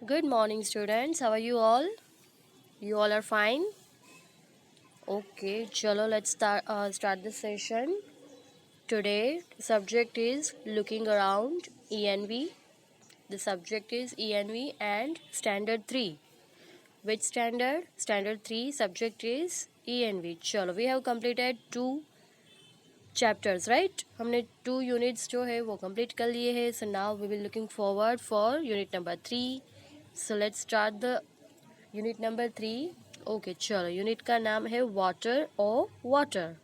Good morning, students. How are you all? You all are fine? Okay, chalo, let's start the session. Today, the subject is looking around ENV. The subject is ENV and Standard 3. Which standard? Standard 3 subject is ENV. Chalo, we have completed 2 chapters, right? हमने 2 units जो है वो complete कर लिए हैं. So now we will looking forward for unit number 3. So let's start the unit number 3. Okay चलो, unit का नाम है water O water.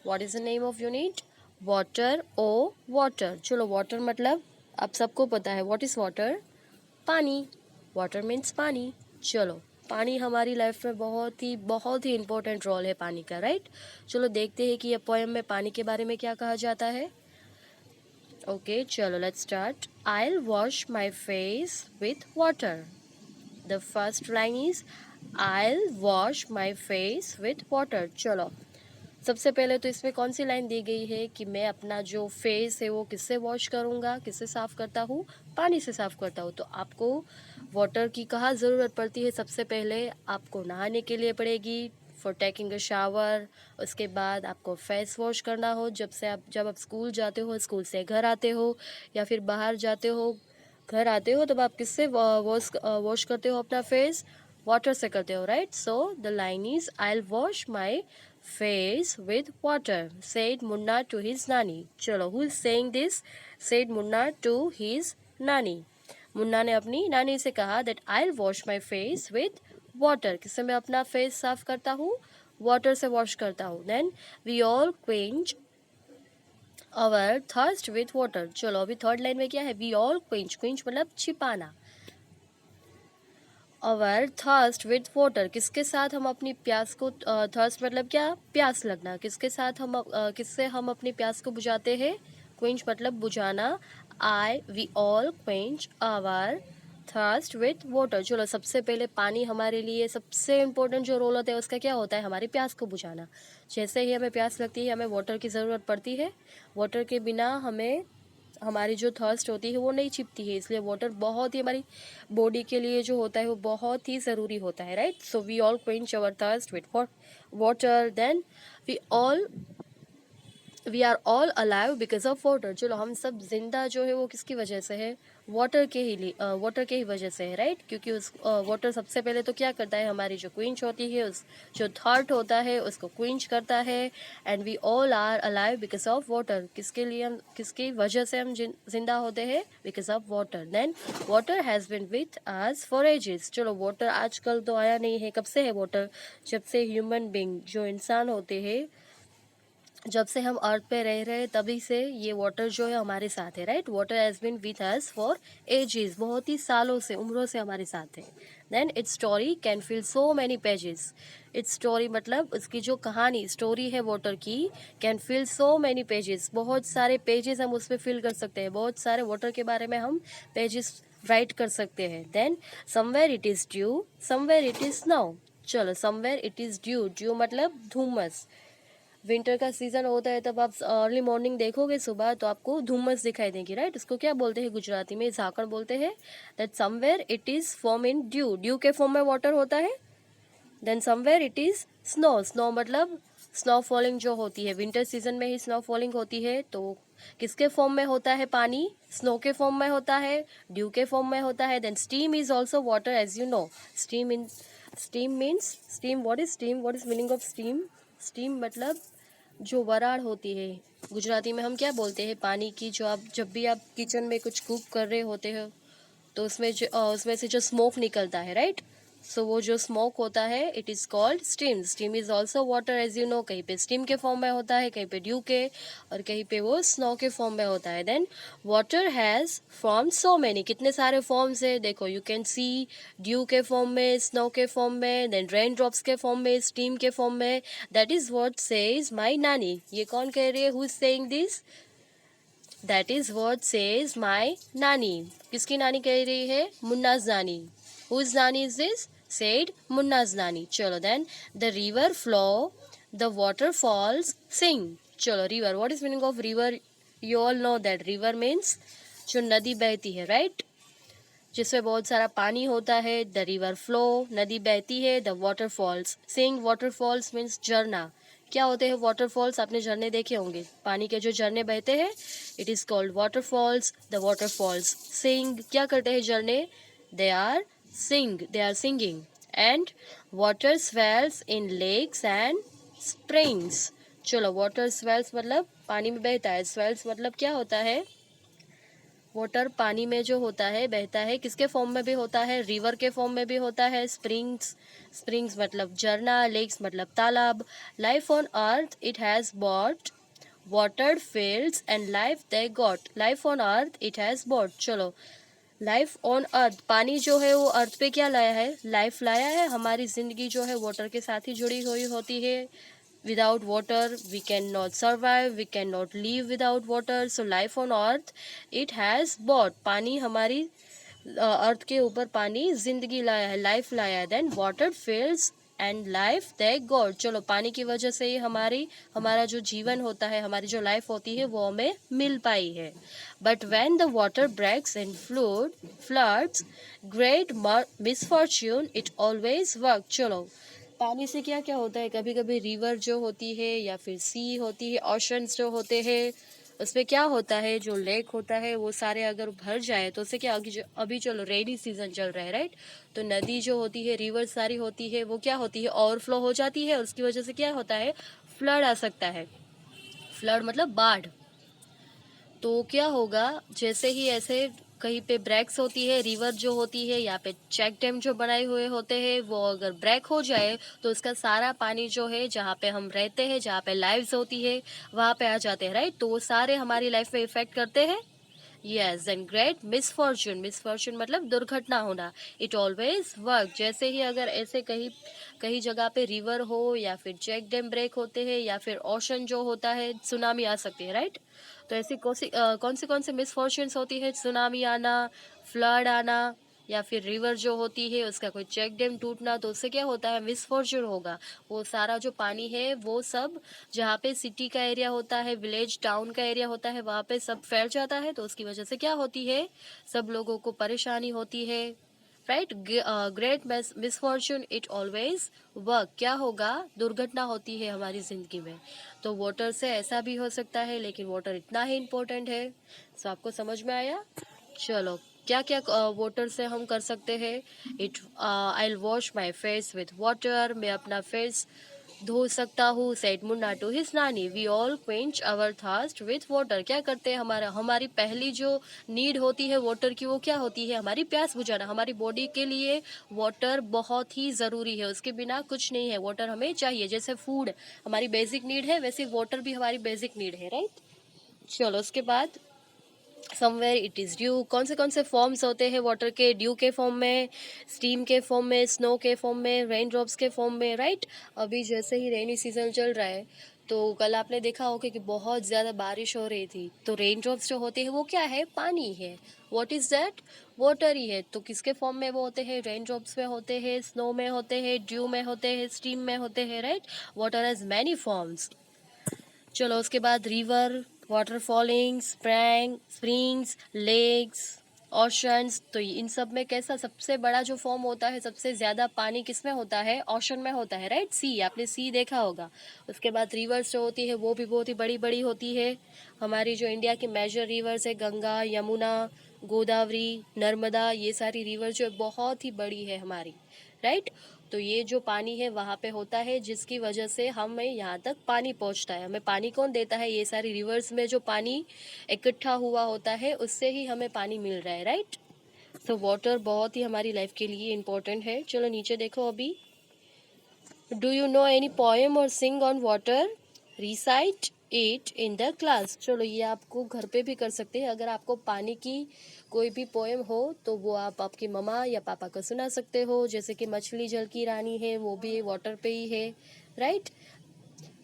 What is the name of unit? Water O water. चलो, वाटर मतलब आप सबको पता है. What is water? पानी. वाटर मीन्स पानी. चलो, पानी हमारी लाइफ में बहुत ही इंपॉर्टेंट रोल है पानी का, राइट? चलो देखते हैं कि ये पोएम में पानी के बारे में क्या कहा जाता है. ओके चलो, let's start. I will wash my face with water. The first line is I'll wash my face with water. चलो, सबसे पहले तो इसमें कौन सी लाइन दी गई है कि मैं अपना जो फेस है वो किससे वॉश करूँगा, किससे साफ़ करता हूँ? पानी से साफ़ करता हूँ. तो आपको वाटर की कहाँ ज़रूरत पड़ती है? सबसे पहले आपको नहाने के लिए पड़ेगी, फॉर टेकिंग अ शावर. उसके बाद आपको फेस वॉश करना हो, जब आप स्कूल जाते हो, स्कूल से घर आते हो, या फिर बाहर जाते हो, घर आते हो, तब आप किससे वॉश करते हो अपना फेस? वाटर से करते हो, right? So the line is I will wash my face with water, said Munna to his nani. चलो, who is saying this? Said Munna to his nani. Munna ने अपनी नानी से कहा that I will wash my face with water. किससे मैं अपना फेस साफ करता हूँ? वाटर से वॉश करता हूँ. Then we all quench our thirst with water. चलो, अभी थर्ड लाइन में क्या है? We all क्विंच. क्विंच मतलब छिपाना. अवर थर्स्ट विथ वाटर, किसके साथ हम अपनी प्यास को, थर्स्ट मतलब क्या? प्यास लगना. किससे हम अपनी प्यास को बुझाते हैं? क्विंच मतलब बुझाना. We all quench our thirst with water. चलो, सबसे पहले पानी हमारे लिए सबसे इम्पोर्टेंट जो रोल होता है उसका क्या होता है? हमारी प्यास को बुझाना. जैसे ही हमें प्यास लगती है, हमें वाटर की ज़रूरत पड़ती है. वाटर के बिना हमारी जो थर्स्ट होती है वो नहीं छिपती है. इसलिए वाटर बहुत ही हमारी बॉडी के लिए जो होता है वो बहुत ही ज़रूरी होता है, right? So we all quench our thirst with water. Then we we are all alive because of water. चलो, हम सब जिंदा जो है वो किसकी वजह से है? वाटर के ही वजह से है, राइट? क्योंकि उस वाटर सबसे पहले तो क्या करता है? हमारी जो क्विंच होती है, उस जो थर्ट होता है उसको क्विंच करता है. And we all are alive because of water. किसकी वजह से हम जिंदा होते हैं? Because of water. Then water has been with us for ages. चलो, वाटर आजकल तो आया नहीं है. कब से है वाटर? जब से ह्यूमन बींग, जो इंसान होते हैं, जब से हम अर्थ पे रह रहे हैं तभी से ये वाटर जो है हमारे साथ है, right? Water has been with us for ages. बहुत ही सालों से, उम्रों से हमारे साथ है. Then its story can fill so many pages. Its story मतलब उसकी जो कहानी, स्टोरी है वाटर की, can fill so many pages. बहुत सारे पेजेस हम उसमें फिल कर सकते हैं. बहुत सारे वाटर के बारे में हम पेजेस राइट कर सकते हैं. Then somewhere it is dew, somewhere it is snow. चलो, somewhere it is dew. Dew मतलब धुम्मस. विंटर का सीजन होता है तब आप अर्ली मॉर्निंग देखोगे सुबह तो आपको धुम्मस दिखाई देगी, राइट? इसको क्या बोलते हैं गुजराती में? झाकड़ बोलते हैं. That somewhere it is form in dew. Dew के फॉर्म में वाटर होता है. Then somewhere it is snow. Snow मतलब स्नो फॉलिंग जो होती है, विंटर सीजन में ही स्नो फॉलिंग होती है. तो किसके फॉर्म में होता है पानी? स्नो के फॉर्म में होता है, ड्यू के फॉर्म में होता है. Then steam is also water, as you know. Steam means steam. What is steam? What is meaning of steam? Steam मतलब जो वराड़ होती है. गुजराती में हम क्या बोलते हैं? पानी की. जब भी आप किचन में कुछ कुक कर रहे होते हो तो उसमें से जो स्मोक निकलता है, राइट? सो वो जो स्मोक होता है, it is called steam. Steam is also water, as you know. कहीं पे स्टीम के फॉर्म में होता है, कहीं पे ड्यू के, और कहीं पे वो स्नो के फॉर्म में होता है. Then water has form so many. कितने सारे फॉर्म्स है देखो. यू कैन सी ड्यू के फॉर्म में, स्नो के फॉर्म में, देन रेन ड्रॉप्स के फॉर्म में, स्टीम के फॉर्म में. That is what says my नानी. ये कौन कह रही है? Who is saying this? That is what says my नानी. किसकी नानी कह रही है? मुन्नाज नानी. हुज नानी इज दिस? सेड मुन्नाज नानी. चलो, then the river flow, the waterfalls sing. चलो, river. What is meaning of river? You all know that river means जो नदी बहती है, राइट? जिसमें बहुत सारा पानी होता है, द रिवर फ्लो, नदी बहती है, the waterfalls, saying waterfalls means झरना। क्या होते हैं वाटरफॉल्स? आपने झरने देखे होंगे, पानी के जो झरने बहते हैं, it is called waterfalls, the waterfalls. Sing, क्या करते हैं झरने? They are singing. And water swells in lakes and springs. चलो, वाटर स्वेल्स मतलब पानी में बहता है, स्वेल्स मतलब क्या होता है? वाटर पानी में जो होता है बहता है, किसके फॉर्म में भी होता है? रिवर के फॉर्म में भी होता है। स्प्रिंग्स मतलब झरना, लेक्स मतलब तालाब। Life on earth it has bot watered fields and life they got. Life on earth it has bot. चलो, लाइफ ऑन अर्थ, पानी जो है वो अर्थ पे क्या लाया है? लाइफ लाया है। हमारी जिंदगी जो है वाटर के साथ ही जुड़ी हुई होती है। without water we cannot survive, we cannot live without water. So life on earth it has brought, पानी हमारी अर्थ के ऊपर पानी जिंदगी लाया है, लाइफ लाया है। Then water fills and life the God. चलो, पानी की वजह से ही हमारा जो जीवन होता है, हमारी जो लाइफ होती है वो हमें मिल पाई है। But when the water breaks in floods great misfortune it always work. चलो, पानी से क्या क्या होता है? कभी कभी रिवर जो होती है या फिर सी होती है, ओशंस जो होते हैं, उसमें क्या होता है, जो लेक होता है वो सारे अगर भर जाए तो उससे क्या, अभी चलो रेनी सीजन चल रहा है, राइट? तो नदी जो होती है, रिवर सारी होती है, वो क्या होती है? ओवरफ्लो हो जाती है। उसकी वजह से क्या होता है? फ्लड आ सकता है। फ्लड मतलब बाढ़। तो क्या होगा, जैसे ही ऐसे कहीं पे ब्रेक्स होती है, रिवर जो होती है, या पे चेक डैम जो बनाए हुए होते हैं, वो अगर ब्रेक हो जाए तो उसका सारा पानी जो है, जहाँ पे हम रहते हैं, जहाँ पे लाइव्स होती है, वहाँ पे आ जाते हैं, राइट? तो वो सारे हमारी लाइफ में इफेक्ट करते हैं। यस, एंड ग्रेट मिसफॉर्चून मतलब दुर्घटना होना। इट ऑलवेज वर्क, जैसे ही अगर ऐसे कहीं कहीं जगह पे रिवर हो या फिर चेक डैम ब्रेक होते हैं या फिर ओशन जो होता है, सुनामी आ सकती है, राइट? तो ऐसी कौन सी मिसफॉर्चून्स होती है? सुनामी आना, फ्लड आना, या फिर रिवर जो होती है उसका कोई चेक डैम टूटना। तो उससे क्या होता है? मिसफॉर्चून होगा। वो सारा जो पानी है वो सब, जहाँ पे सिटी का एरिया होता है, विलेज टाउन का एरिया होता है, वहाँ पे सब फैल जाता है। तो उसकी वजह से क्या होती है? सब लोगों को परेशानी होती है, right? Great misfortune it always work. क्या होगा? दुर्घटना होती है हमारी जिंदगी में। तो वाटर से ऐसा भी हो सकता है, लेकिन वाटर इतना ही इम्पोर्टेंट है। सो आपको समझ में आया? चलो, क्या क्या वाटर से हम कर सकते हैं? I wash my face with water, मैं अपना फेस धो सकता हूँ। सेड मुन्ना टू हिज नानी, we all quench our thirst with water. क्या करते हैं? हमारी पहली जो नीड होती है वाटर की, वो क्या होती है? हमारी प्यास बुझाना। हमारी बॉडी के लिए वाटर बहुत ही ज़रूरी है, उसके बिना कुछ नहीं है। वाटर हमें चाहिए, जैसे फूड हमारी बेसिक नीड है, वैसे वाटर भी हमारी बेसिक नीड है, राइट? चलो, उसके बाद समवेयर इट इज़ ड्यू। कौन से फॉर्म्स होते हैं वाटर के? ड्यू के फॉर्म में, स्टीम के फॉर्म में, स्नो के फॉर्म में, रेन ड्रॉप्स के फॉर्म में, राइट? अभी जैसे ही रेनी सीजन चल रहा है, तो कल आपने देखा होगा कि बहुत ज़्यादा बारिश हो रही थी। तो रेन ड्रॉप्स जो होते हैं वो क्या है? पानी है। What is that? वाटर ही है। तो किसके फॉर्म में वो होते हैं? रेन ड्रॉप्स में होते हैं, स्नो में होते हैं, ड्यू में होते हैं, स्टीम में होते हैं, right? Water has many forms. चलो, उसके बाद river, water falling, springs, lakes, oceans. तो इन सब में कैसा सबसे बड़ा जो फॉर्म होता है, सबसे ज़्यादा पानी किस में होता है? ओशन में होता है, राइट? सी, आपने सी देखा होगा। उसके बाद रिवर्स जो होती है वो भी बहुत ही बड़ी बड़ी होती है। हमारी जो इंडिया की मेजर रिवर्स है, गंगा, यमुना, गोदावरी, नर्मदा, ये सारी रिवर जो है बहुत ही बड़ी है हमारी, राइट? तो ये जो पानी है वहाँ पे होता है, जिसकी वजह से हमें यहाँ तक पानी पहुँचता है। हमें पानी कौन देता है? ये सारी रिवर्स में जो पानी इकट्ठा हुआ होता है, उससे ही हमें पानी मिल रहा है, राइट? तो वाटर बहुत ही हमारी लाइफ के लिए इम्पोर्टेंट है। चलो, नीचे देखो अभी। Do you know any poem और sing on water? Recite it in the class. चलो, ये आपको घर पे भी कर सकते हैं। अगर आपको पानी की कोई भी पोएम हो तो वो आप आपकी मम्मा या पापा को सुना सकते हो। जैसे कि मछली जल की रानी है, वो भी वाटर पे ही है, राइट?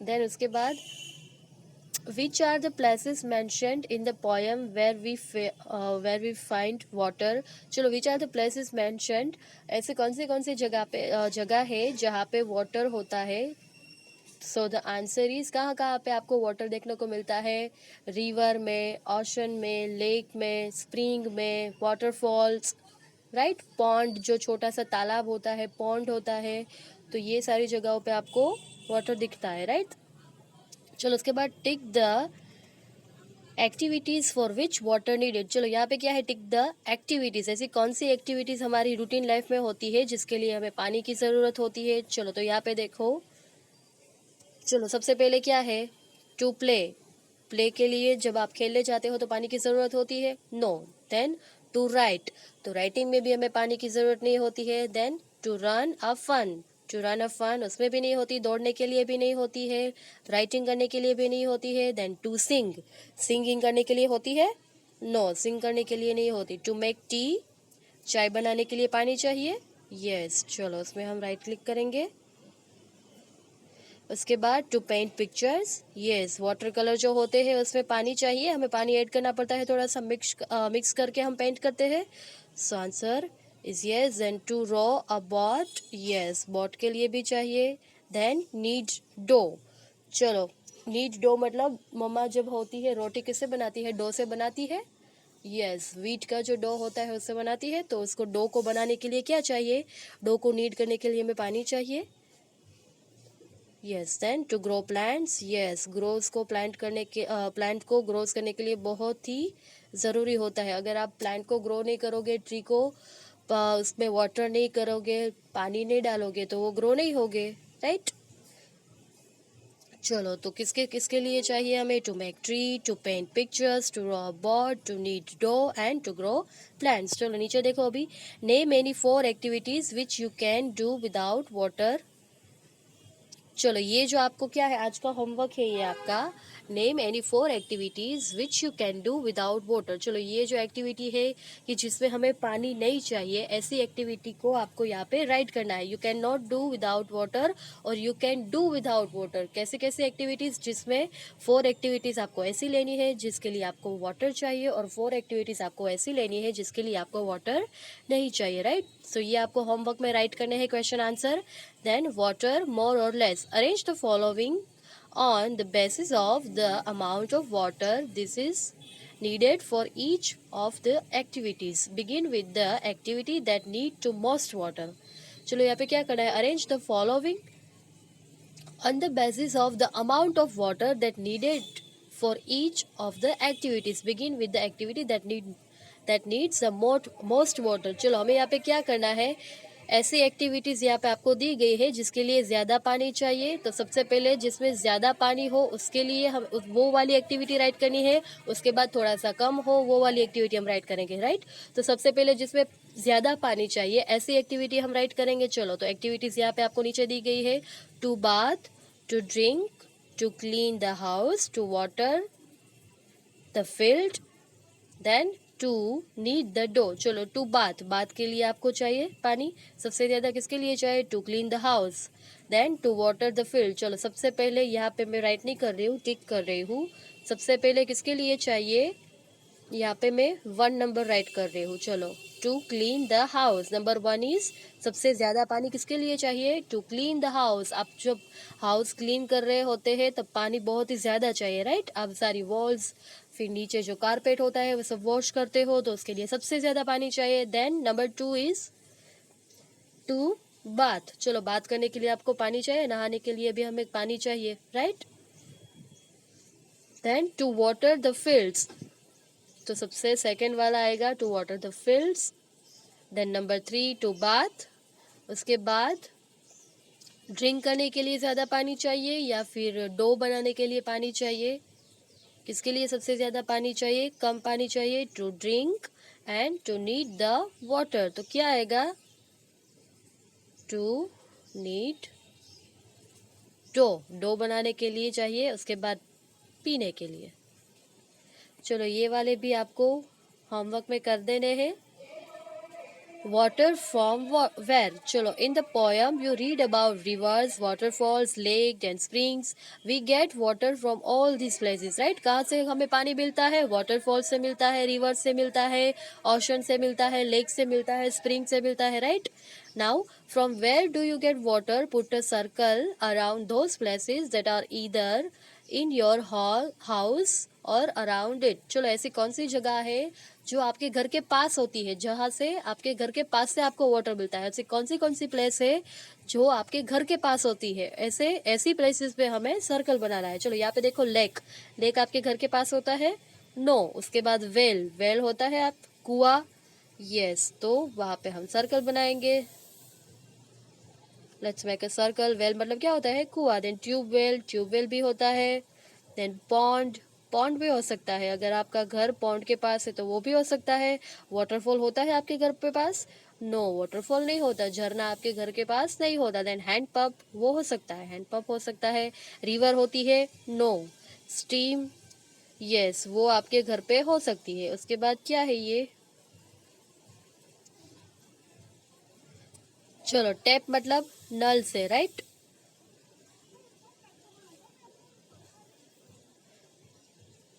देन उसके बाद, which are the places mentioned in the poem where we find water? चलो, which are the places mentioned, ऐसे कौन से जगह पे जगह है जहाँ पे वाटर होता है? सो द आंसर इज, कहाँ कहाँ पे आपको वाटर देखने को मिलता है? रिवर में, ओशन में, लेक में, स्प्रिंग में, वाटरफॉल्स, राइट। पॉन्ड जो छोटा सा तालाब होता है, पॉन्ड होता है, तो ये सारी जगहों पे आपको वाटर दिखता है, राइट। चलो उसके बाद tick the activities for which water needed. चलो यहाँ पे क्या है, टिक द एक्टिविटीज, ऐसी कौन सी एक्टिविटीज हमारी रूटीन लाइफ में होती है जिसके लिए हमें पानी की जरूरत होती है। चलो तो यहाँ पे देखो, चलो सबसे पहले क्या है, टू प्ले। प्ले के लिए जब आप खेलने जाते हो तो पानी की जरूरत होती है, नो। देन टू राइट, तो राइटिंग में भी हमें पानी की जरूरत नहीं होती है। Then to run a fan, to run a fan उसमें भी नहीं होती, दौड़ने के लिए भी नहीं होती है, राइटिंग करने के लिए भी नहीं होती है। देन टू सिंग, सिंगिंग करने के लिए होती है, नो, सिंग करने के लिए नहीं होती। टू मेक टी, चाय बनाने के लिए पानी चाहिए, यस। चलो उसमें हम राइट क्लिक करेंगे। उसके बाद to paint pictures, yes, water colour जो होते हैं उसमें पानी चाहिए, हमें पानी ऐड करना पड़ता है, थोड़ा सा मिक्स करके हम पेंट करते हैं। So answer is yes. Then to row a boat, yes, boat के लिए भी चाहिए। देन नीड डो, चलो नीड डो मतलब मम्मा जब होती है रोटी किससे बनाती है, डो से बनाती है, यस, व्हीट का जो डो होता है उससे बनाती है। तो उसको डो को बनाने के लिए क्या चाहिए, डो को नीड करने के लिए हमें पानी चाहिए, yes. Then to grow plants, yes, grows को प्लांट करने के प्लांट को ग्रोज करने के लिए बहुत ही ज़रूरी होता है। अगर आप प्लांट को ग्रो नहीं करोगे, ट्री को उसमें वाटर नहीं करोगे, पानी नहीं डालोगे, तो वो ग्रो नहीं होगे, राइट। चलो तो किसके किसके लिए चाहिए हमें, to make tree, to paint pictures, to draw board, to knead dough and to grow plants. चलो नीचे देखो अभी, name any 4 activities which you can do without water. चलो ये जो आपको क्या है, आज का होमवर्क है ये आपका, name any 4 activities which you can do without water. चलो ये जो एक्टिविटी है कि जिसमें हमें पानी नहीं चाहिए, ऐसी एक्टिविटी को आपको यहाँ पे राइट करना है। You cannot do without without वाटर और you can do without water, कैसे कैसे एक्टिविटीज, जिसमें 4 एक्टिविटीज आपको ऐसी लेनी है जिसके लिए आपको वाटर चाहिए, और 4 एक्टिविटीज आपको ऐसी लेनी है जिसके लिए आपको वाटर नहीं चाहिए, राइट। सो ये आपको होमवर्क में राइट करने हैं question answer. Then water more or less. Arrange the following on the basis of the amount of water this is needed for each of the activities. Begin with the activity that need to most water. चलो यहाँ पे क्या करना है, arrange the following on the basis of the amount of water that needed for each of the activities. Begin with the activity that needs the most water. चलो हमें यहाँ पे क्या करना है, ऐसी एक्टिविटीज़ यहाँ पे आपको दी गई है जिसके लिए ज़्यादा पानी चाहिए। तो सबसे पहले जिसमें ज़्यादा पानी हो उसके लिए हम वो वाली एक्टिविटी राइट करनी है, उसके बाद थोड़ा सा कम हो वो वाली एक्टिविटी हम राइट करेंगे, राइट। तो सबसे पहले जिसमें ज़्यादा पानी चाहिए ऐसी एक्टिविटी हम राइट करेंगे। चलो तो एक्टिविटीज़ यहाँ पे आपको नीचे दी गई है, to bath, to drink, to clean the house, to water the field, then to need the dough. चलो टू बाथ, बाथ के लिए आपको चाहिए पानी, सबसे ज़्यादा किसके लिए चाहिए, to clean the house. Then to water the field, चलो सबसे पहले यहाँ पे मैं राइट नहीं कर रही हूँ, टिक कर रही हूँ। सबसे पहले किसके लिए चाहिए, यहाँ पे मैं 1 नंबर राइट कर रही हूँ। चलो to clean the house, number 1 is, सबसे ज़्यादा पानी किसके लिए चाहिए, टू क्लीन द हाउस। आप जब हाउस क्लीन कर रहे होते हैं तब पानी बहुत ही ज़्यादा चाहिए, राइट। आप सारी वॉल्स, फिर नीचे जो कारपेट होता है वो सब वॉश करते हो तो उसके लिए सबसे ज़्यादा पानी चाहिए। Then number 2 is to bath, चलो बात करने के लिए आपको पानी चाहिए, नहाने के लिए भी हमें पानी चाहिए, right. Then to water the fields, तो सबसे सेकंड वाला आएगा to water the fields. Then number 3 to bath, उसके बाद ड्रिंक करने के लिए ज़्यादा पानी चाहिए या फिर डो बनाने के लिए पानी चाहिए, किसके लिए सबसे ज़्यादा पानी चाहिए, कम पानी चाहिए, to drink and to need the water. तो क्या आएगा, टू नीड डो, डो बनाने के लिए चाहिए, उसके बाद पीने के लिए। चलो ये वाले भी आपको होमवर्क में कर देने हैं। वाटर फ्रॉम वेयर, चलो in the poem you read about rivers, waterfalls, lake and springs. We get water from all this places, right. कहाँ से हमें पानी मिलता है, वाटरफॉल से मिलता है, रिवर से मिलता है, ओशन से मिलता है, लेक से मिलता है, स्प्रिंग से मिलता है, right. Now from where do you get water, put a circle around those places that are either in your house और अराउंड इट। चलो ऐसी कौन सी जगह है जो आपके घर के पास होती है, जहां से आपके घर के पास से आपको वाटर मिलता है। ऐसी कौन सी प्लेस है जो आपके घर के पास होती है। ऐसी प्लेसेस पे हमें सर्कल बनाना है। चलो यहाँ पे देखो, लेक, लेक आपके घर के पास होता है, नो। उसके बाद वेल, वेल होता है आप कुआं, यस, तो वहां पे हम सर्कल बनाएंगे। Let's make a circle. Well मतलब क्या होता है, कुआं। देन ट्यूबवेल, ट्यूबवेल भी होता है। देन पॉन्ड, पॉन्ड भी हो सकता है, अगर आपका घर पॉन्ड के पास है तो वो भी हो सकता है। वाटरफॉल होता है आपके घर के पास, नो, वाटरफॉल नहीं होता, झरना आपके घर के पास नहीं होता। देन हैंड पंप, वो हो सकता है, हैंड पंप हो सकता है। रिवर होती है, नो। स्टीम, यस, वो आपके घर पे हो सकती है। उसके बाद क्या है ये, चलो टैप मतलब नल से, राइट।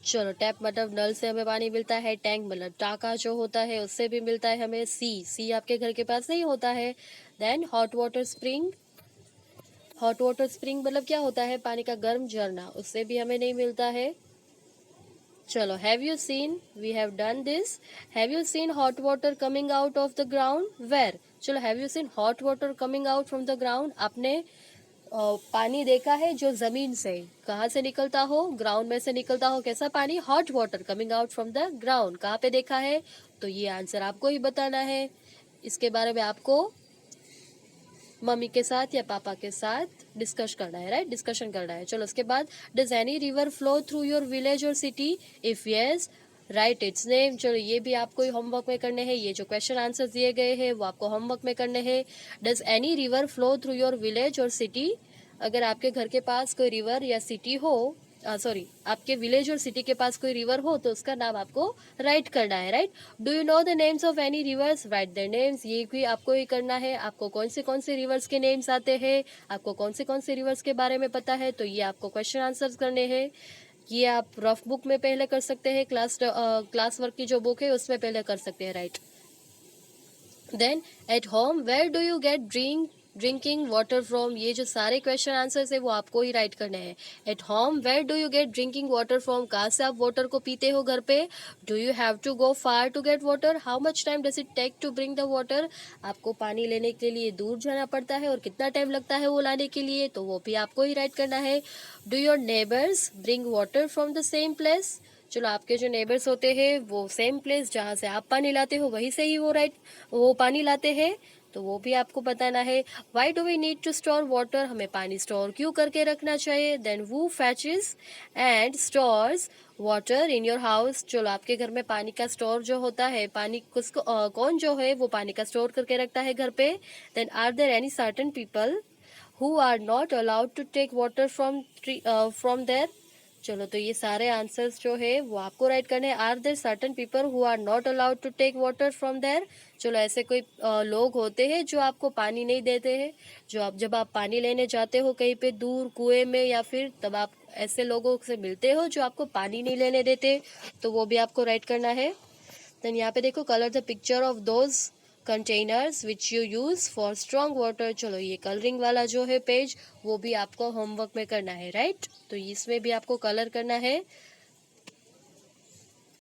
चलो टैप मतलब नल से हमें पानी मिलता है। टैंक मतलब टाका जो होता है उससे भी मिलता है हमें। सी, सी आपके घर के पास नहीं होता है। Then hot water spring, hot water spring मतलब क्या होता है, पानी का गर्म झरना, उससे भी हमें नहीं मिलता है। चलो, have you seen, we have done this, have you seen hot water coming out of the ground, where. चलो, have you seen hot water coming out from the ground, आपने पानी देखा है जो जमीन से, कहाँ से निकलता हो, ग्राउंड में से निकलता हो, कैसा पानी, hot water coming out from the ground, कहाँ पे देखा है, तो ये आंसर आपको ही बताना है। इसके बारे में आपको मम्मी के साथ या पापा के साथ डिस्कस करना है, राइट, डिस्कशन करना है। चलो उसके बाद, does any river flow through your village और city, if yes write its name. चलो ये भी आपको ही होमवर्क में करने हैं, ये जो क्वेश्चन आंसर दिए गए हैं वो आपको होमवर्क में करने हैं। Does any river flow through your village और सिटी, अगर आपके घर के पास कोई रिवर या सिटी हो, सॉरी, आपके विलेज और सिटी के पास कोई रिवर हो तो उसका नाम आपको राइट करना है, right. Do you know the names of any reverse, right their names, ये भी आपको ही करना है। आपको कौन से रिवर्स के नेम्स आते हैं, आपको कौन से रिवर्स के बारे में पता है, तो ये आपको क्वेश्चन आंसर्स करने हैं। ये आप रफ बुक में पहले कर सकते हैं, क्लास वर्क की जो बुक है उसमें पहले कर सकते हैं, right. Then at home where do you get drinking water from, ये जो सारे क्वेश्चन आंसर्स है वो आपको ही राइट करने हैं। At home where do you get drinking water from, कहाँ से आप वाटर को पीते हो घर पे। Do you have to go far to get water, how much time does it take to bring the water, आपको पानी लेने के लिए दूर जाना पड़ता है और कितना टाइम लगता है वो लाने के लिए, तो वो भी आपको ही राइट करना है। Do your neighbours bring water from the same place, चलो आपके जो नेबर्स होते हैं वो सेम प्लेस जहाँ से आप पानी लाते हो वहीं से ही वो पानी लाते हैं, तो वो भी आपको बताना है। Why do we need to store water, हमें पानी स्टोर क्यों करके रखना चाहिए। Then who fetches and stores water in your house, चलो आपके घर में पानी का स्टोर जो होता है, पानी कौन जो है वो पानी का स्टोर करके रखता है घर पे। Then are there any certain people who are not allowed to take water from there, चलो तो ये सारे आंसर्स जो है वो आपको राइट करने हैं। Are there certain people who are not allowed to take water from there, चलो ऐसे कोई लोग होते हैं जो आपको पानी नहीं देते हैं, जो आप जब आप पानी लेने जाते हो कहीं पे दूर कुएं में या फिर, तब आप ऐसे लोगों से मिलते हो जो आपको पानी नहीं लेने देते, तो वो भी आपको राइट करना है। देन यहाँ पे देखो, colour the picture of those containers which you use for strong water, चलो ये कलरिंग वाला जो है पेज वो भी आपको होमवर्क में करना है, राइट, तो इसमें भी आपको कलर करना है।